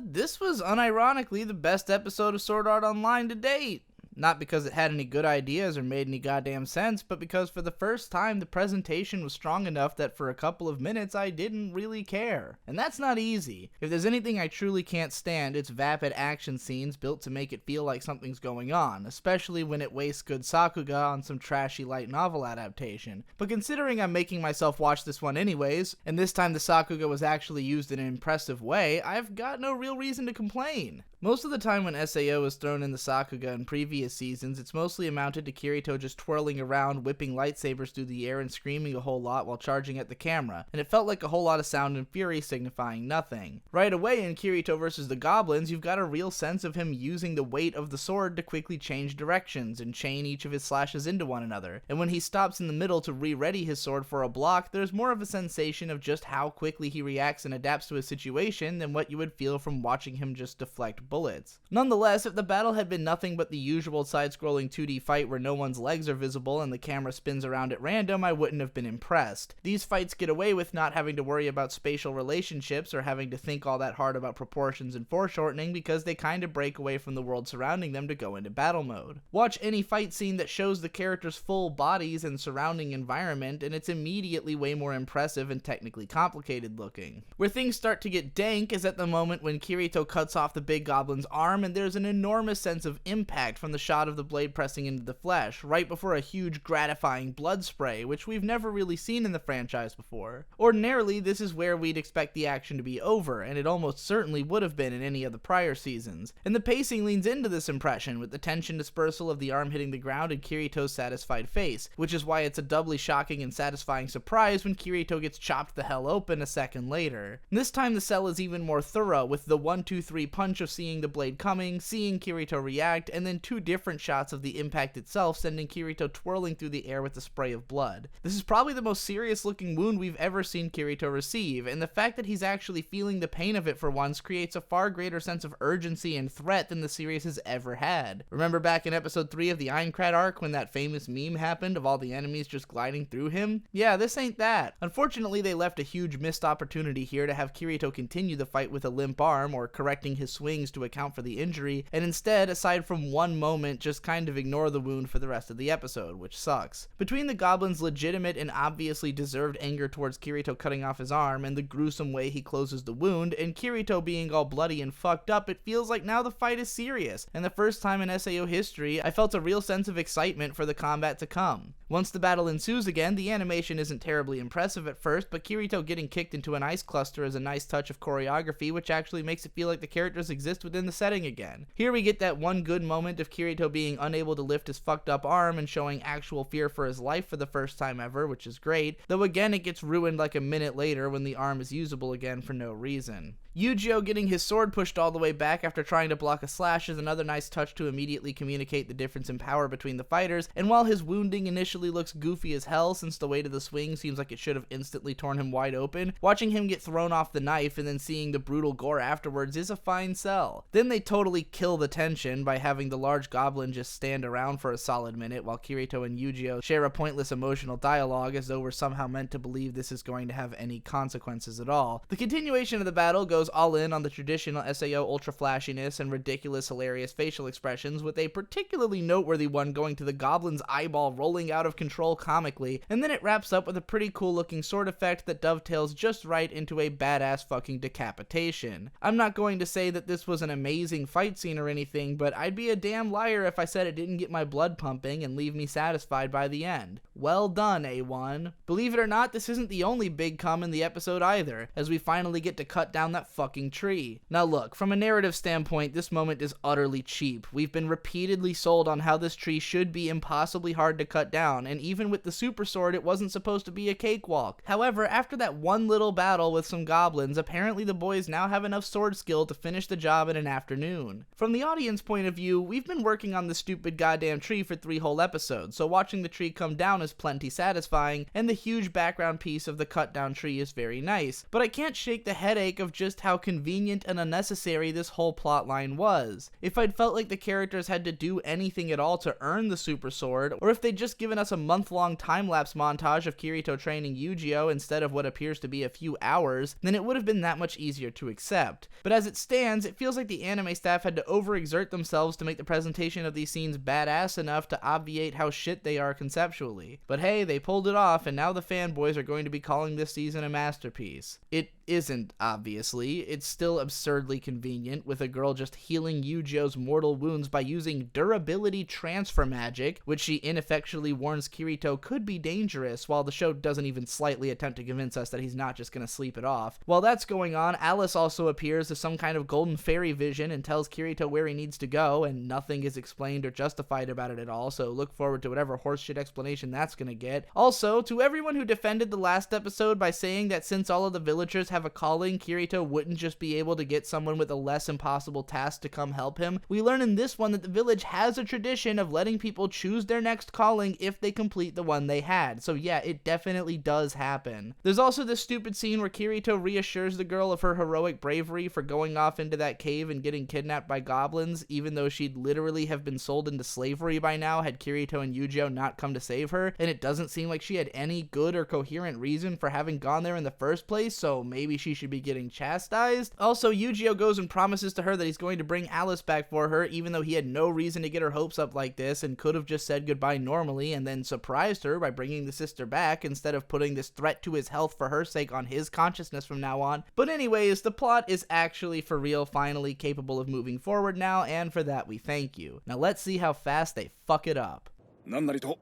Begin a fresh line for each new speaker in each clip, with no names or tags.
this was unironically the best episode of Sword Art Online to date. Not because it had any good ideas or made any goddamn sense, but because for the first time the presentation was strong enough that for a couple of minutes I didn't really care. And that's not easy. If there's anything I truly can't stand, it's vapid action scenes built to make it feel like something's going on, especially when it wastes good Sakuga on some trashy light novel adaptation. But considering I'm making myself watch this one anyways, and this time the Sakuga was actually used in an impressive way, I've got no real reason to complain. Most of the time when SAO is thrown in the Sakuga in previous seasons, it's mostly amounted to Kirito just twirling around, whipping lightsabers through the air and screaming a whole lot while charging at the camera, and it felt like a whole lot of sound and fury signifying nothing. Right away in Kirito vs. the Goblins, you've got a real sense of him using the weight of the sword to quickly change directions and chain each of his slashes into one another, and when he stops in the middle to re-ready his sword for a block, there's more of a sensation of just how quickly he reacts and adapts to a situation than what you would feel from watching him just deflect bullets. Nonetheless, if the battle had been nothing but the usual side-scrolling 2D fight where no one's legs are visible and the camera spins around at random, I wouldn't have been impressed. These fights get away with not having to worry about spatial relationships or having to think all that hard about proportions and foreshortening because they kind of break away from the world surrounding them to go into battle mode. Watch any fight scene that shows the characters' full bodies and surrounding environment and it's immediately way more impressive and technically complicated looking. Where things start to get dank is at the moment when Kirito cuts off the big goblin's arm and there's an enormous sense of impact from the shot of the blade pressing into the flesh, right before a huge gratifying blood spray, which we've never really seen in the franchise before. Ordinarily, this is where we'd expect the action to be over, and it almost certainly would have been in any of the prior seasons. And the pacing leans into this impression, with the tension dispersal of the arm hitting the ground and Kirito's satisfied face, which is why it's a doubly shocking and satisfying surprise when Kirito gets chopped the hell open a second later. And this time the cell is even more thorough, with the 1-2-3 punch of seeing the blade coming, seeing Kirito react, and then two different shots of the impact itself sending Kirito twirling through the air with a spray of blood. This is probably the most serious looking wound we've ever seen Kirito receive, and the fact that he's actually feeling the pain of it for once creates a far greater sense of urgency and threat than the series has ever had. Remember back in episode 3 of the Aincrad arc when that famous meme happened of all the enemies just gliding through him? Yeah, this ain't that. Unfortunately, they left a huge missed opportunity here to have Kirito continue the fight with a limp arm or correcting his swings to account for the injury, and instead, aside from one moment, just kind of ignore the wound for the rest of the episode, which sucks. Between the goblin's legitimate and obviously deserved anger towards Kirito cutting off his arm and the gruesome way he closes the wound, and Kirito being all bloody and fucked up, it feels like now the fight is serious, and the first time in SAO history, I felt a real sense of excitement for the combat to come. Once the battle ensues again, the animation isn't terribly impressive at first, but Kirito getting kicked into an ice cluster is a nice touch of choreography, which actually makes it feel like the characters exist within the setting again. Here we get that one good moment of Kirito being unable to lift his fucked up arm and showing actual fear for his life for the first time ever, which is great, though again it gets ruined like a minute later when the arm is usable again for no reason. Yujiro getting his sword pushed all the way back after trying to block a slash is another nice touch to immediately communicate the difference in power between the fighters, and while his wounding initially looks goofy as hell since the weight of the swing seems like it should have instantly torn him wide open, watching him get thrown off the knife and then seeing the brutal gore afterwards is a fine sell. Then they totally kill the tension by having the large goblin just stand around for a solid minute while Kirito and Yujiro share a pointless emotional dialogue as though we're somehow meant to believe this is going to have any consequences at all. The continuation of the battle goes all in on the traditional SAO ultra flashiness and ridiculous hilarious facial expressions, with a particularly noteworthy one going to the goblin's eyeball rolling out of control comically, and then it wraps up with a pretty cool looking sword effect that dovetails just right into a badass fucking decapitation. I'm not going to say that this was an amazing fight scene or anything, but I'd be a damn liar if I said it didn't get my blood pumping and leave me satisfied by the end. Well done, A1. Believe it or not, this isn't the only big cum in the episode either, as we finally get to cut down that fucking tree. Now look, from a narrative standpoint, this moment is utterly cheap. We've been repeatedly sold on how this tree should be impossibly hard to cut down, and even with the super sword, it wasn't supposed to be a cakewalk. However, after that one little battle with some goblins, apparently the boys now have enough sword skill to finish the job in an afternoon. From the audience point of view, we've been working on this stupid goddamn tree for 3 whole episodes, so watching the tree come down is plenty satisfying, and the huge background piece of the cut down tree is very nice, but I can't shake the headache of just how convenient and unnecessary this whole plotline was. If I'd felt like the characters had to do anything at all to earn the super sword, or if they'd just given us us a month-long time-lapse montage of Kirito training Yu-Gi-Oh instead of what appears to be a few hours, then it would have been that much easier to accept. But as it stands, it feels like the anime staff had to overexert themselves to make the presentation of these scenes badass enough to obviate how shit they are conceptually. But hey, they pulled it off, and now the fanboys are going to be calling this season a masterpiece. It isn't, obviously. It's still absurdly convenient, with a girl just healing Yu-Gi-Oh's mortal wounds by using durability transfer magic, which she ineffectually warns Kirito could be dangerous, while the show doesn't even slightly attempt to convince us that he's not just gonna sleep it off. While that's going on, Alice also appears as some kind of golden fairy vision and tells Kirito where he needs to go, and nothing is explained or justified about it at all, so look forward to whatever horseshit explanation that's gonna get. Also, to everyone who defended the last episode by saying that since all of the villagers have a calling, Kirito wouldn't just be able to get someone with a less impossible task to come help him, we learn in this one that the village has a tradition of letting people choose their next calling if they complete the one they had. So yeah, it definitely does happen. There's also this stupid scene where Kirito reassures the girl of her heroic bravery for going off into that cave and getting kidnapped by goblins, even though she'd literally have been sold into slavery by now had Kirito and Yu-Gi-Oh not come to save her, and it doesn't seem like she had any good or coherent reason for having gone there in the first place, so maybe she should be getting chastised. Also, Yu-Gi-Oh goes and promises to her that he's going to bring Alice back for her, even though he had no reason to get her hopes up like this and could have just said goodbye normally and then surprised her by bringing the sister back instead of putting this threat to his health for her sake on his consciousness from now on. But anyways, the plot is actually for real finally capable of moving forward now, and for that we thank you. Now let's see how fast they fuck it up.
何なりと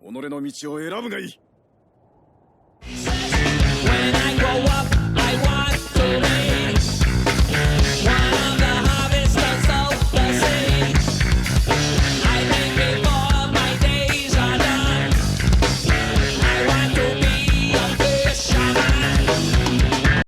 己の道を選ぶがいい。
When I grow up